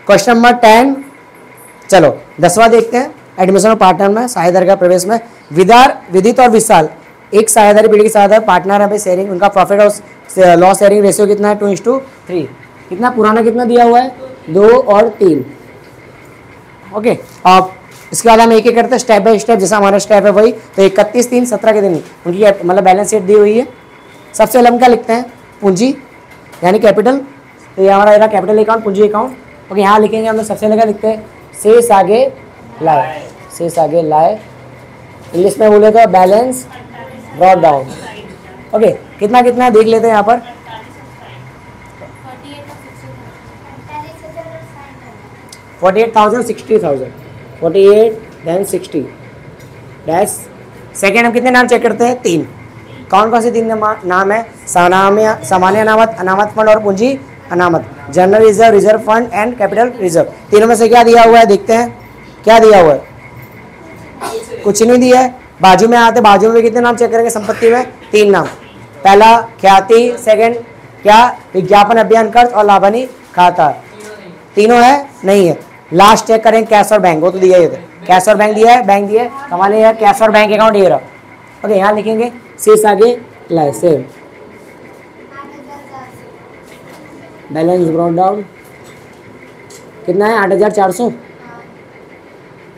Question number 10, चलो 10वां देखते हैं। एडमिशन ऑफ पार्टनर में साझेदार का प्रवेश में विदित और विशाल एक साझेदारी पीढ़ी के साझेदार पार्टनर है भाई, शेयरिंग उनका प्रॉफिट और लॉस शेयरिंग रेशियो कितना है 2:3। कितना पुराना कितना दिया हुआ है 2 और 3। ओके, अब इसके बाद हम एक एक करते हैं स्टेप बाय स्टेप, जैसा हमारा स्टेप है वही। तो 31/3/17 के दिन उनकी मतलब बैलेंस शीट दी हुई है। सबसे पहले हम क्या लिखते हैं पूंजी यानी कैपिटल, तो ये हमारा रहेगा कैपिटल अकाउंट पूंजी अकाउंट। ओके, यहाँ लिखेंगे हम लोग सबसे पहले क्या लिखते हैं शेष आगे लाए, शेष आगे लाए, इंग्लिश में बोले तो बैलेंस ब्रॉट डाउन। ओके, कितना कितना देख लेते हैं यहाँ पर 48,000 60,000 48 देन 60 डैश। सेकेंड हम कितने नाम चेक करते हैं 3। कौन कौन से 3 नाम है सामान्य अनामत, अनामत फंड और पूंजी अनामत, general reserve, reserve fund and capital reserve. तीनों में से क्या दिया हुआ है देखते हैं क्या दिया हुआ है, कुछ नहीं दिया है। बाजू में आते, बाजू में कितने नाम चेक करेंगे संपत्ति में 3 नाम। पहला ख्याति, सेकंड क्या विज्ञापन अभियान खर्च और लाभानी खाता, तीनों है नहीं है। लास्ट चेक करें कैश और बैंक, वो तो दिया ही होता है, कैश और बैंक दिया है, बैंक दिया है हमारे यहाँ कैश और बैंक अकाउंट ये रहा। ओके, यहाँ लिखेंगे शेष आगे लाए सेम बैलेंस ब्रॉट डाउन कितना है 8,400।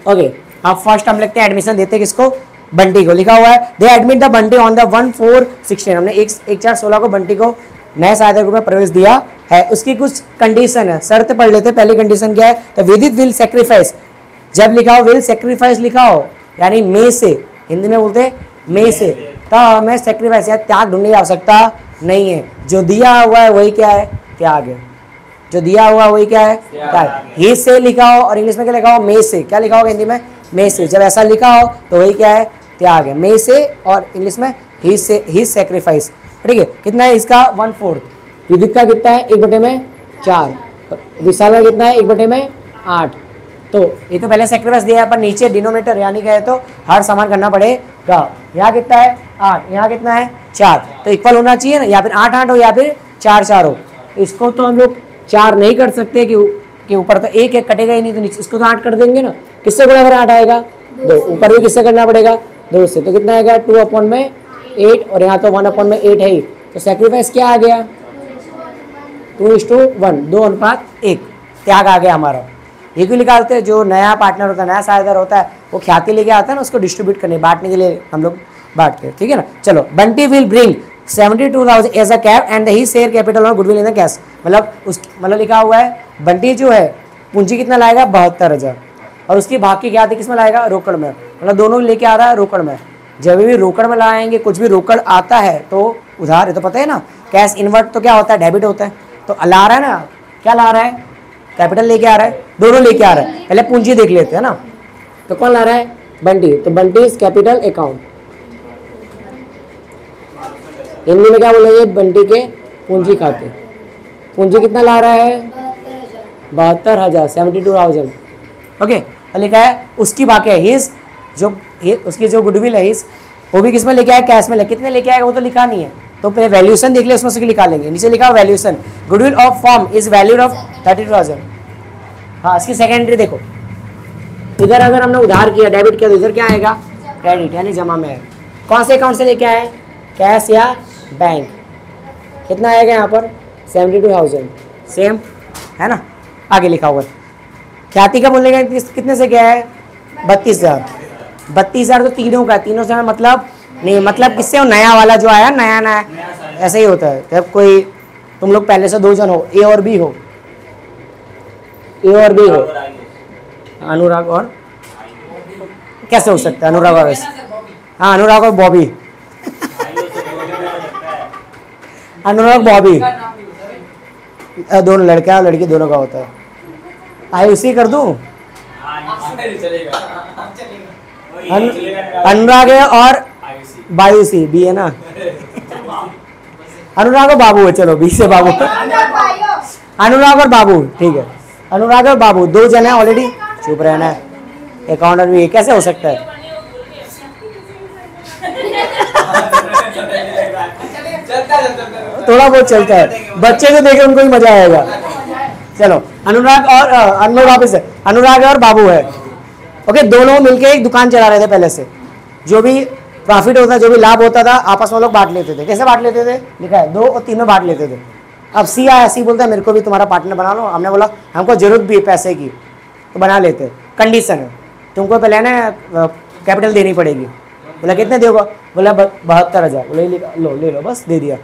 ओके, अब फर्स्ट हम लिखते हैं एडमिशन देते हैं किसको बंटी को, लिखा हुआ है दे admit the Bunty on the 1/4/16। हमने 1/4/16 को बंटी को नए सहायता ग्रुप में प्रवेश दिया है। उसकी कुछ कंडीशन है, शर्त पढ़ लेते हैं। पहली कंडीशन क्या है, तो विदित विल सेक्रीफाइस, जब लिखा हो विल सेक्रीफाइस लिखा हो यानी में से, हिंदी में बोलते हैं में से, तो हमें सेक्रीफाइस या त्याग ढूंढने की आवश्यकता नहीं है। जो दिया हुआ है वही क्या है त्याग है, जो दिया हुआ वही क्या है त्याग। ही से लिखा हो और इंग्लिश में क्या लिखा हो में से, क्या लिखा होगा हिंदी में में से, जब ऐसा लिखा हो तो वही क्या है त्याग है में से, और इंग्लिश में ही से ही सेक्रीफाइस। ठीक है, कितना है इसका 1/4। विदित का कितना है 1/4, विशाल का कितना है 1/8। तो ये तो पहले सेक्रीफाइस दिया है, पर नीचे डिनोमिनेटर यानी क्या है तो हर समान करना पड़ेगा। यहाँ कितना है 8, यहाँ कितना है 4, तो इक्वल होना चाहिए ना, या फिर 8/8 हो या फिर 4/4 हो। इसको तो हम लोग 4 नहीं कर सकते कि ऊपर तो 1 कटेगा ही नहीं, तो नीचे इसको तो 8 कर देंगे ना। किससे गुणा करें 8 आएगा 2, ऊपर भी किससे करना पड़ेगा 2 से, तो कितना आएगा 2/8 और यहाँ तो 1/8 है ही। तो सेक्रीफाइस क्या आ गया 2:1, 2:1 त्याग आ गया हमारा। ये क्यों निकालते हैं, जो नया पार्टनर होता है नया साझेदार होता है वो ख्याति लेके आता है ना, उसको डिस्ट्रीब्यूट करने बांटने के लिए हम लोग बांटते हैं। ठीक है ना, चलो Bunty will bring 72,000 as a cash and he share capital और गुडविल इन द कैश। मतलब लिखा हुआ है बंटी जो है पूंजी कितना लाएगा 72,000 और उसकी भाग की ख्याति किस में लाएगा रोकड़ में, मतलब दोनों लेके आ रहा है रोकड़ में। जब भी रोकड़ में लाएंगे, कुछ भी रोकड़ आता है तो उधार, ये तो पता है ना, कैश इन्वर्ट तो क्या होता है डेबिट होता है, तो ला रहा है ना, क्या ला रहा है कैपिटल लेके आ रहा है, दोनों लेके आ रहा है। पहले पूंजी देख लेते हैं ना, तो कौन ला रहा है बंटी, तो Bunty is capital account. Hindi में क्या बोलेंगे बंटी के पूंजी खाते। पूंजी कितना ला रहा है 72,000 72,000। ओके, तो लिखा है उसकी बाकी है हिज, जो उसकी जो गुडविल है हिज, वो भी किसमें लेके आया कैश में। कितने लेके आएगा वो तो लिखा नहीं है, तो पहले वैल्यूएशन देख ले, उसमें से निकालेंगे। नीचे लिखा valuation goodwill of form is valued of 32,000। हाँ, इसकी सेकेंडरी देखो, इधर अगर हमने उधार किया डेबिट किया तो इधर क्या आएगा क्रेडिट यानी जमा में है। कौन से अकाउंट से लेके आए कैश या बैंक, कितना आएगा यहाँ पर 72,000 सेम है ना। आगे लिखा हुआ ख्याति का बोलेगा कितने से क्या है 32,000। 32,000 तो तीनों का, तीनों से मतलब नहीं, मतलब किससे हो नया वाला जो आया नया नया, ऐसे ही होता है जब कोई तुम लोग पहले से 2 जन हो, ए और बी हो, ए और बी हो, अनुराग और कैसे हो सकता है अनुराग और वैसे, हाँ अनुराग और बॉबी अनुराग बॉबी दोनों लड़का और लड़की दोनों का होता है। आई उसी कर दूं अनुराग है और बायुसी बी है ना, अनुराग और बाबू है, चलो बी से बाबू, अनुराग और बाबू ठीक है, अनुराग और बाबू 2 जन है ऑलरेडी, चुप रहना है। अकाउंटर भी कैसे हो सकता है थोड़ा बहुत चलता है, बच्चे को देखे उनको भी मजा आएगा। चलो, अनुराग और अनमोल वापस है, अनुराग और बाबू है। ओके, दोनों मिलके एक दुकान चला रहे थे पहले से। जो भी प्रॉफिट होता, जो भी लाभ होता था, आपस में लोग बांट लेते थे। कैसे बांट लेते थे? लिखा है 2 और 3 में बांट लेते थे। अब सी आया, सी बोलता है मेरे को भी तुम्हारा पार्टनर बना लो। हमने बोला हमको जरूरत भी है पैसे की, तो बना लेते। कंडीशन है तुमको पहले ना कैपिटल देनी पड़ेगी। बोला कितने दोगे? बोला 72,000। बोले लो, ले लो, बस दे दिया।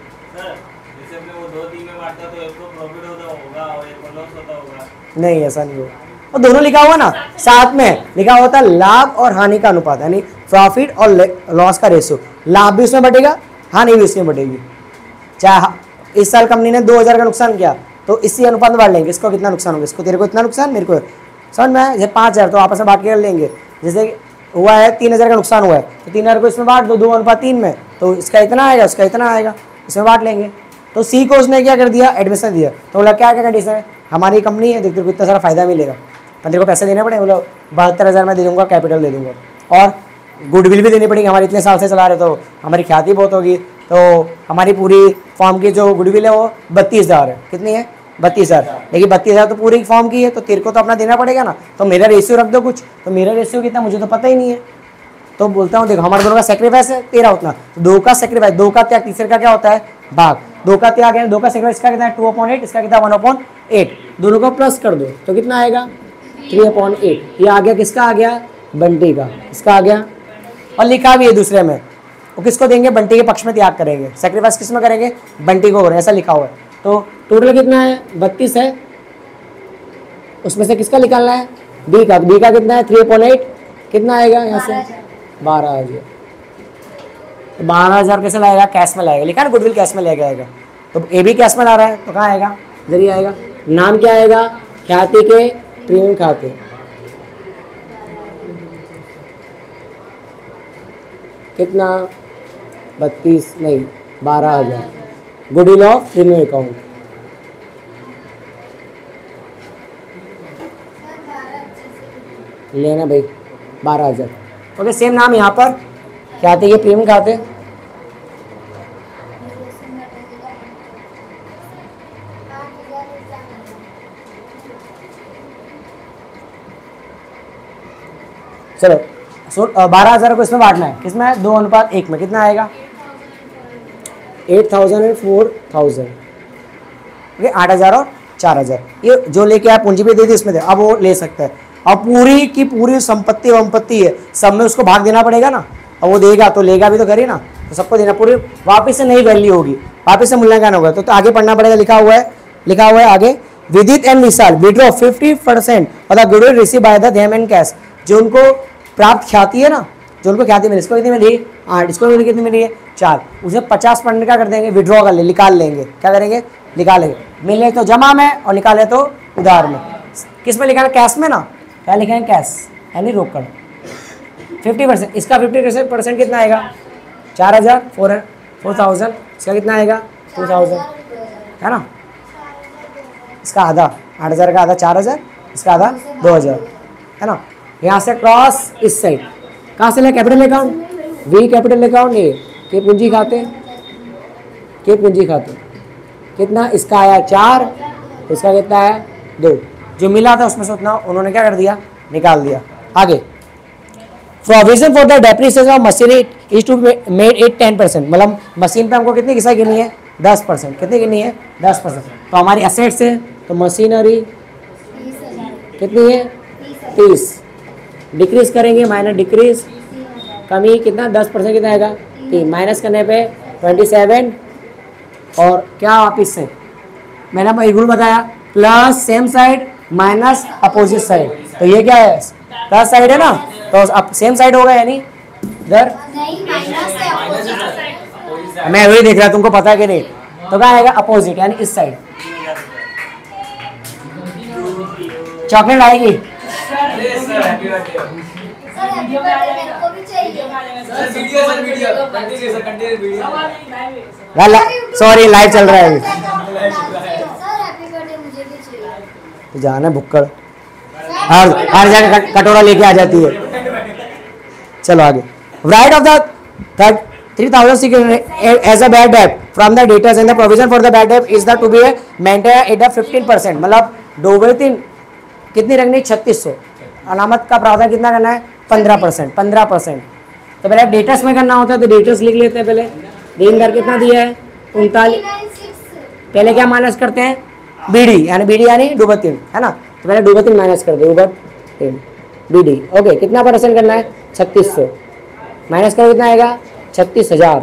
नहीं, ऐसा नहीं होगा। और दोनों लिखा हुआ ना, साथ में लिखा होता है लाभ और हानि का अनुपात, यानी प्रॉफिट और लॉस का रेशियो। लाभ भी उसमें बढ़ेगा, हानि भी उसमें बढ़ेगी। चाहे इस साल कंपनी ने 2,000 का नुकसान किया, तो इसी अनुपात में बांट लेंगे। इसको कितना नुकसान होगा, इसको तेरे को इतना नुकसान, मेरे को समझ में आया। जैसे 5,000 तो आपस में बांट के लेंगे। जैसे हुआ है 3,000 का नुकसान हुआ है, तो 3,000 को इसमें बांट दो, 2:3 में, तो इसका इतना आएगा, उसका इतना आएगा, इसमें बांट लेंगे। तो सी को उसने क्या कर दिया? एडमिशन दिया। तो बोला क्या क्या कंडीशन है? हमारी कंपनी है, देख तेरे को इतना सारा फायदा मिलेगा, पर तेरे को पैसे देने पड़े। बोला 72,000 में दे दूंगा, कैपिटल दे दूंगा, और गुडविल भी देनी पड़ेगी। हमारे इतने साल से चला रहे, तो हमारी ख्याति बहुत होगी। तो हमारी पूरी फॉर्म की जो गुडविल है वो 32,000 है। कितनी है? 32,000। लेकिन 32,000 तो पूरी फॉर्म की है, तो तेरे को तो अपना देना पड़ेगा ना। तो मेरा रेशियो रख दो कुछ। तो मेरा रेशियो कितना, मुझे तो पता ही नहीं है। तो बोलता हूँ देखो, हमारे दोनों का सेक्रीफाइस है, तेरा उतना। तो 2 का सेक्रीफाइस, 2 का त्याग, तीसरे का क्या होता है? भाग। 2 का त्याग है, 2 का सेक्रीफाइस, इसका कितना है? 2/8, इसका कितना? 1/8। दोनों को प्लस कर दो, तो कितना आएगा? 3/8। ये आ गया, किसका आ गया? बंटी का। इसका आ गया, और लिखा भी है दूसरे में। वो किसको देंगे? बंटी के पक्ष में त्याग करेंगे। सेक्रीफाइस किस में करेंगे? बंटी को करेंगे, ऐसा लिखा हुआ है। तो टोटल कितना है? 32 है। उसमें से किसका निकालना है? बी का। बी का कितना है? 3/8। कितना आएगा यहाँ से? 12,000। 12,000 कैसे लाएगा? कैश में लाएगा। लिखा ना गुडविल कैश में लेके आएगा। तो ए भी कैश में ला रहा है, तो कहाँ आएगा? जरिए आएगा। नाम क्या आएगा? ख्याति के प्रीमियम खाते। कितना? 32 नहीं, 12,000। Goodwill of premium account. लेना भाई 12,000। ओके, सेम नाम यहाँ पर ख्याति के प्रीमियम खाते। चलो, 12,000 को इसमें बांटना है। किसमें है? 2:1 में। कितना आएगा? 8,000 और 4,000। ओके, 8,000 और 4,000। ये जो लेके आप पूंजी भी दे दी इसमें दे, अब वो ले सकता है। अब पूरी की पूरी संपत्ति वंपत्ति है, सब में उसको भाग देना पड़ेगा ना। अब वो देगा तो लेगा भी तो करिए ना, तो सबको देना। पूरी वापस से नई वैल्यू होगी, वापस से मूल्यांकन होगा। तो आगे पढ़ना पड़ेगा। लिखा हुआ है आगे, विदित एंड विशाल विड्रॉ 50% और the goodwill receive by the them and cash. जो उनको प्राप्त ख्याति है ना, जो उनको ख्याति मिली, इसको कितनी मिली? 8। इसको मिली कितनी मिली है? 4। उसे 50% क्या कर देंगे? विड्रॉ कर ले, निकाल लेंगे। क्या करेंगे? निकालेंगे। मिले तो जमा में और निकाले तो उधार में। किस में लिखा है? कैश में ना। क्या लिखा है? कैश, यानी रोकड़। 50%। इसका 50% कितना आएगा? 4,000, 4,000। इसका कितना आएगा? 2,000, है ना। इसका आधा, 8,000 का आधा 4,000, इसका आधा 2,000, है ना। यहाँ से क्रॉस इस साइड, कहाँ से ले? Capital account, we capital account, ये के पूंजी खाते, के पूंजी खाते। कितना? इसका आया 4, इसका कितना आया? 2। जो मिला था उसमें से उतना उन्होंने क्या कर दिया? निकाल दिया। आगे, provision for the depreciation of machinery is to made 10%। मतलब मशीन पे हमको कितनी किसा गिनी है? 10%। कितनी गिनी है? 10%। तो हमारी एसेट्स है, तो मशीनरी कितनी है? 30। डिक्रीज करेंगे, माइनस डिक्रीज, कमी कितना? 10%। कितना आएगा? 3। माइनस करने पे 27, और क्या वापिस से मैंने आपको एक रूल बताया, plus same side minus opposite side. तो ये क्या है? प्लस साइड है ना, तो अब सेम साइड होगा, यानी इधर मैं वही देख रहा, तुमको पता है कि नहीं। तो क्या आएगा? अपोजिट, यानी इस साइड। चॉकलेट आएगी। सॉरी, लाइव चल रहा है। तो जाना भुक्कड़, हर जगह कटोरा लेके आ जाती है। चलो आगे, write off the 3,000 as a bad debt from the debtors and the provision for the bad debt is the to be maintain at the 15%। मतलब डूबे तीन कितनी रखनी, 3600। अलामत का प्रावधान कितना करना है, 15%, 15%। तो पहले डेटस में करना होता है, तो डेटस लिख लेते हैं पहले। दिन दर कितना दिया है, 39। पहले क्या माइनस करते हैं, बीडी यानी डूबे तीन, है ना। तो पहले डूबे तीन माइनस कर दो, डूबे तीन बीडी। ओके, कितना परसेंट करना है, 3600 माइनस करो, कितना आएगा, 36,000,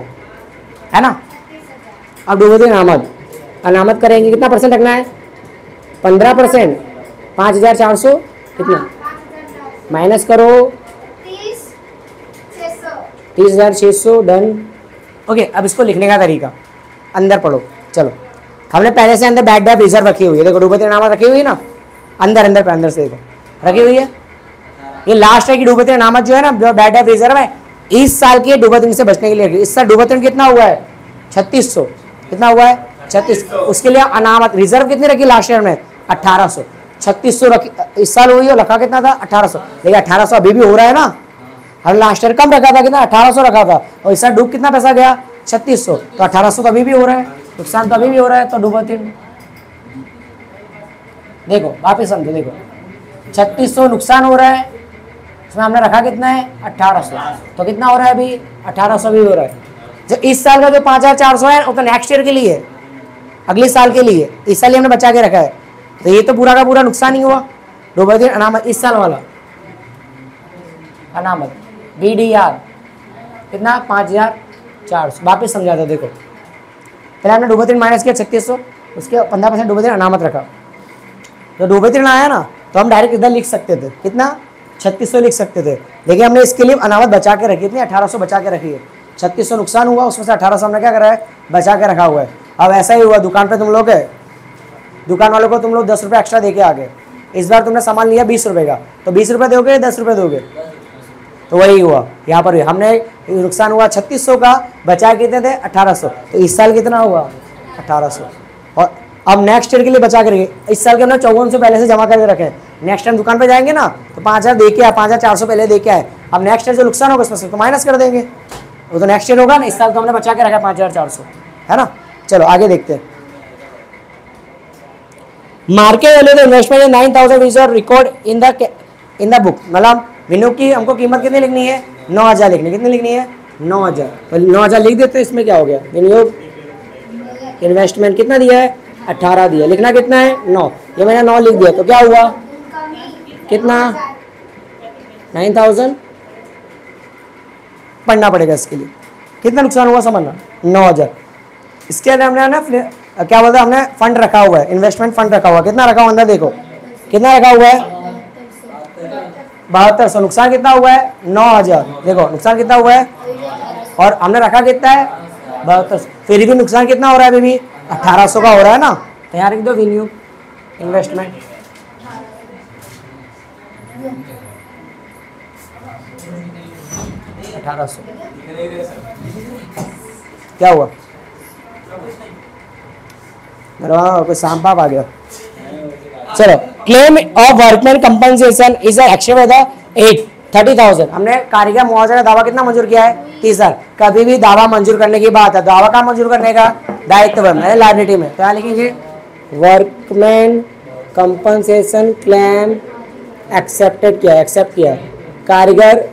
है ना। अब डूबे तीन अनामत करेंगे, कितना परसेंट रखना है, 15%, 5,400 कितना, माइनस करो 30,600, डन। ओके, अब इसको लिखने का तरीका अंदर पढ़ो। चलो, हमने पहले से अंदर बैड डेट रिजर्व रखी हुई है, देखो डूबे तीन अनामत रखी हुई है ना, अंदर से देखो रखी हुई है। ये लास्ट है कि डूबे तीन अनामत जो है ना, जो बैड डेट रिजर्व है, इस साल की डूबे तीन से बचने के लिए। इस साल डूबे तीन कितना हुआ है, 3600, कितना हुआ है, 36। उसके लिए अनामत रिजर्व कितनी रखी लास्ट ईयर में, 1800। 3600 रखी इस साल हुई है, रखा कितना था, 1800। देखिए 1800 अभी भी हो रहा है ना, हम लास्ट ईयर कम रखा था, कितना 1800 रखा था, और इस साल डूब कितना पैसा गया, 3600। तो 1800 तो अभी भी हो रहा है, नुकसान तो अभी भी हो रहा है। तो डूबे तीन देखो, वापिस समझो, देखो 3600 नुकसान हो रहा है, इसमें हमने रखा कितना है, 1800। तो कितना हो रहा है अभी, 1800 भी हो रहा है। जो इस साल का जो 5,400 है वो तो नेक्स्ट ईयर के लिए है, अगले साल के लिए। इस साल ही हमने बचा के रखा है, तो ये तो पूरा का पूरा नुकसान ही हुआ। डूबे तीन अनामत इस साल वाला अनामत BDR कितना, 5,400। वापिस समझा दो, देखो पहले हमने डूबे तीन माइनस किया 3600, उसके 15% डूबे तीन अनामत रखा। तो डूबे तीन आया ना, तो हम डायरेक्ट इधर लिख सकते थे, कितना, 3600 लिख सकते थे। देखिए हमने इसके लिए अनामत बचा के रखी, इतनी 1800 बचा के रखी है। 3600 नुकसान हुआ, उसमें से 1800 हमने क्या करा है, बचा के रखा हुआ है। अब ऐसा ही हुआ, दुकान पे तुम लोग है, दुकान वालों को तुम लोग 10 रुपये एक्स्ट्रा दे के आ गए। इस बार तुमने सामान लिया 20 रुपये का, तो 20 रुपये दोगे, 10 रुपये दोगे। तो वही हुआ यहाँ पर भी, हमने नुकसान हुआ 3600 का, बचा कितने थे, 1800। तो इस साल कितना हुआ, 1800। और अब नेक्स्ट ईयर के लिए बचा के रखे, इस साल के हमने 5400 पहले से जमा करके रखे। नेक्स्ट टाइम दुकान पे जाएंगे ना, तो 5000 दे के आए, 5400 पहले दे के आए। अब नेक्स्ट ईयर जो नुकसान होगा उसमें से तो माइनस कर देंगे, वो तो नेक्स्ट ईयर होगा ना। इस साल तो हमने बचा के रखा 5400, है ना। चलो आगे देखते हैं। Market value of investment 9000 is record in the book. मतलब विनियोग की हमको कीमत कितनी लिखनी है, 9000 लिखनी, कितनी लिखनी है, 9000। तो 9000 लिख देते हैं, इसमें क्या हो गया, विनियोग इन्वेस्टमेंट कितना दिया है, 18 दिया, लिखना कितना है, 9। ये मैंने 9 लिख दिया, तो क्या हुआ, कितना, 9000 पढ़ना पड़ेगा इसके लिए। कितना नुकसान हुआ समझना, 9000। इसके अंदर हमने ना क्या बोलते हैं, हमने फंड रखा हुआ है, इन्वेस्टमेंट फंड रखा हुआ है। कितना रखा हुआ अंदर, देखो कितना रखा हुआ है, 7200। नुकसान कितना हुआ है, 9000। देखो नुकसान कितना हुआ है, और हमने रखा कितना है, 7200। फिर भी नुकसान कितना हो रहा है, अभी भी 1800 का हो रहा है ना। तो यहाँ लिख दो विनियोग इन्वेस्टमेंट, क्या हुआ, कोई सांप आ गया। चलो, claim of workman compensation is action with 30,000। हमने कारीगर मुआवजा का दावा कितना मंजूर किया है, 30,000। कभी भी दावा मंजूर करने की बात है, दावा का मंजूर करने का दायित्व है लायबिलिटी में, तो यहाँ लिखेंगे वर्कमैन कंपनसेशन क्लेम एक्सेप्टेड किया, एक्सेप्ट किया। कारीगर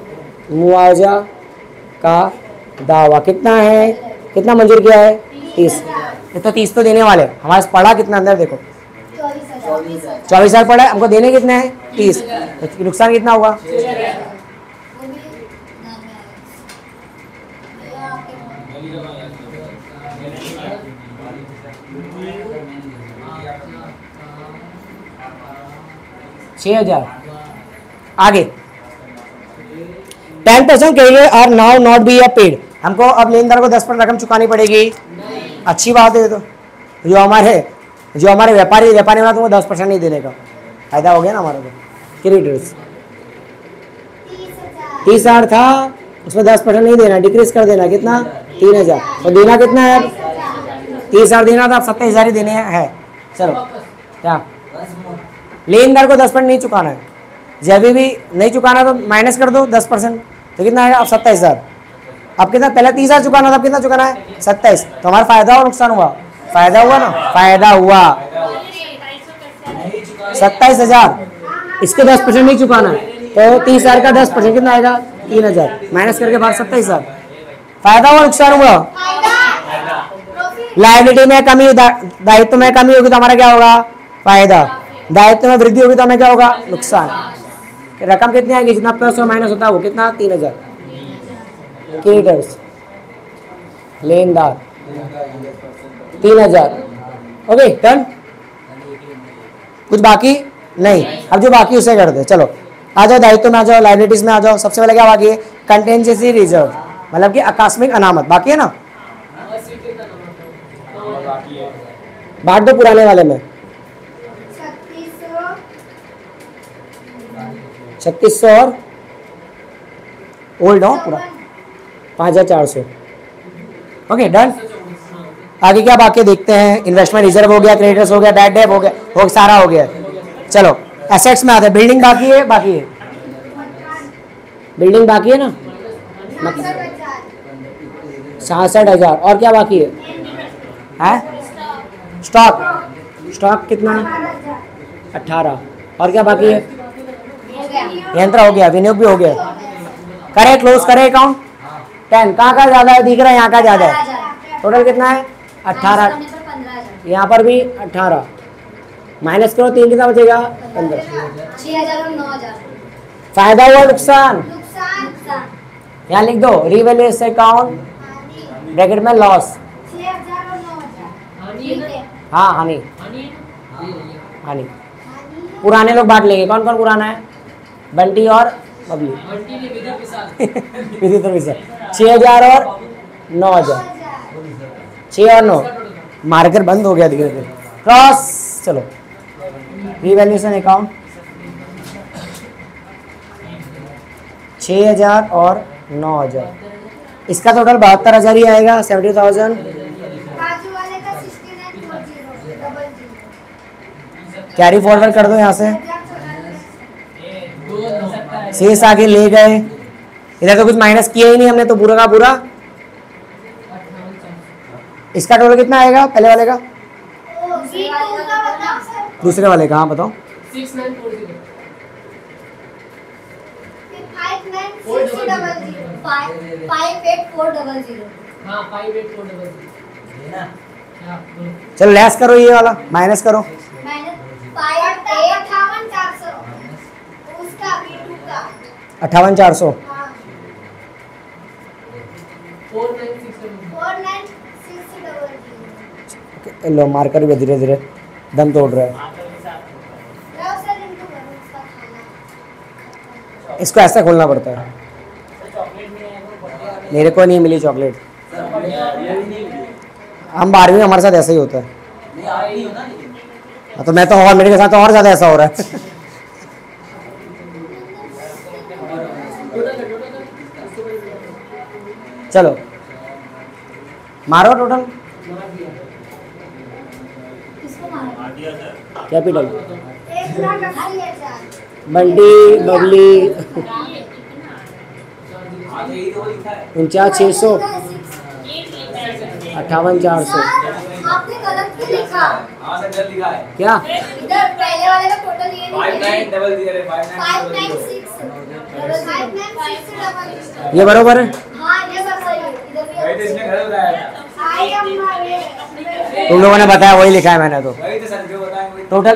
मुआवजा का दावा कितना है, कितना मंजूर किया है, 30। तो 30 तो देने वाले, हमारे पास पड़ा कितना अंदर, देखो 24,000 पड़ा है, हमको देने कितने हैं, 30। तो नुकसान कितना हुआ, 6,000। आगे 10% credit are now not be a paid. हमको अब लेनदार को 10% रकम चुकानी पड़ेगी, अच्छी बात है। तो जो हमारे व्यापारी वाला तुमको 10% नहीं देने का फायदा हो गया ना हमारा। तो क्रेडिटर्स 30,000 था, उसमें 10% नहीं देना, डिक्रीज कर देना, कितना 3,000। तो देना कितना है, 30,000 देना था, 27,000 ही देने हैं। चलो क्या, लेनदार को 10% नहीं चुकाना है, जब भी नहीं चुकाना तो माइनस कर दो 10%, तो कितना है अब 27,000। अब कितना, पहले 30,000 चुकाना था, अब कितना चुकाना है, 27। तो हमारा फायदा और नुकसान हुआ, फायदा हुआ ना, फायदा हुआ। 27,000। इसको 10% नहीं चुकाना है तो 30,000 का 10% कितना आएगा? 3,000 माइनस करके बाहर 27,000। फायदा हुआ नुकसान हुआ? लायबिलिटी में कमी, दायित्व में कमी होगी तो हमारा क्या होगा? फायदा। दायित्व में वृद्धि होगी तो हमें क्या होगा? नुकसान। रकम कितनी आएगी? जितना प्लस और माइनस होता है वो कितना? 3,000। क्रेडिटर्स, लेनदार 3,000। Okay done. कुछ बाकी नहीं? अब जो बाकी उसे कर दे। चलो आ जाओ, दायित्व में आ जाओ, लायबिलिटीज में आ जाओ। सबसे पहले क्या बाकी है? कंटेंजेंसी रिजर्व, मतलब कि आकस्मिक अनामत बाकी है ना। बांट दो पुराने वाले में। 3600 और ओल्ड हो पूरा 5,400। Okay done. आगे क्या बाकी देखते हैं? इन्वेस्टमेंट रिजर्व हो गया, क्रेडिटर्स हो गया, बैड डेट हो गया, सारा हो गया। चलो एसेट्स में आते हैं। बिल्डिंग बाकी है, बाकी है बिल्डिंग बाकी है ना, 66,000। और क्या बाकी है? स्टॉक, स्टॉक कितना? 18। और क्या बाकी है? यंत्र हो गया, विनियोग भी हो गया। करे क्लोज करे अकाउंट 10। कहाँ का ज्यादा है दिख रहा है? यहाँ का ज्यादा है। टोटल कितना है? 18। यहाँ पर भी 18 माइनस करो 3 कितना बचेगा? 15। 6,000 और 9,000। फायदा हुआ नुकसान? यहाँ लिख दो रीवैल्यूएशन अकाउंट ब्रैकेट में लॉस। 6,000 और 9,000। हाँ हानि, हानि। पुराने लोग बांट लेंगे। कौन कौन पुराना है? बंटी और बबली। विदित और विशाल। 6,000 और 9,000। 6 और 9 मार्कर बंद हो गया धीरे धीरे। क्रॉस। चलो रिवैल्यूएशन अकाउंट 6,000 और 9,000। इसका टोटल 72,000 ही आएगा। 70,000। बाजू वाले का 69,000। कैरी फॉरवर्ड कर दो यहाँ से। शेष आगे ले गए। इधर तो कुछ माइनस किया ही नहीं हमने, तो पूरा का पूरा। इसका टोटल कितना आएगा? पहले वाले का, दूसरे वाले का। हाँ बताओ। 6940। 58,400। हाँ 58,400। चलो लेस करो, ये वाला माइनस करो। माइनस 58,400 उसका B2 का 58,400। हाँ 49,600। लो मार्कर भी धीरे धीरे दम तोड़ रहा है। इसको ऐसा खोलना पड़ता है। मेरे को नहीं मिली चॉकलेट। हम 12वीं हमारे साथ ऐसा ही होता है। तो मैं तो और मेरे के साथ तो और ज्यादा ऐसा हो रहा है। चलो मारो टोटल कैपिटल। 1,80,000। बंटी बबली 49,600 58,400। आपने गलत क्यों लिखा? क्या? इधर पहले वाले का टोटल ये नहीं है। 596 ये बरोबर है। हाँ ये सब सही है। इधर भी तुम लोगों ने बताया वही लिखा है मैंने तो। टोटल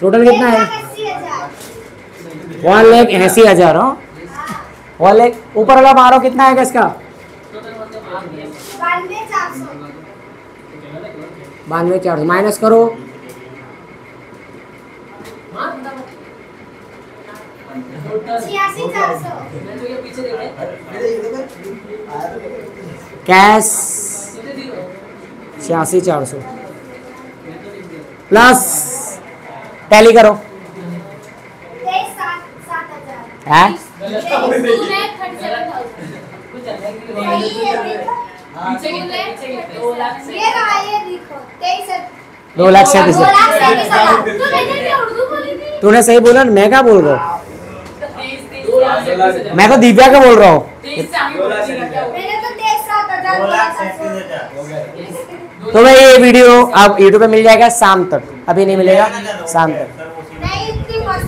टोटल कितना है? 1,80,000। हो 1,00,000 ऊपर वाला मारो कितना आएगा इसका? 92,400 माइनस करो। कैश 86,400 प्लस टैली करो। है 2,37,000। तूने सही बोला, मैं क्या बोल रहा हूँ? मैं तो दिव्या का बोल रहा हूँ। तो भाई ये वीडियो आप यूट्यूब पे मिल जाएगा शाम तक, अभी नहीं मिलेगा, शाम तक।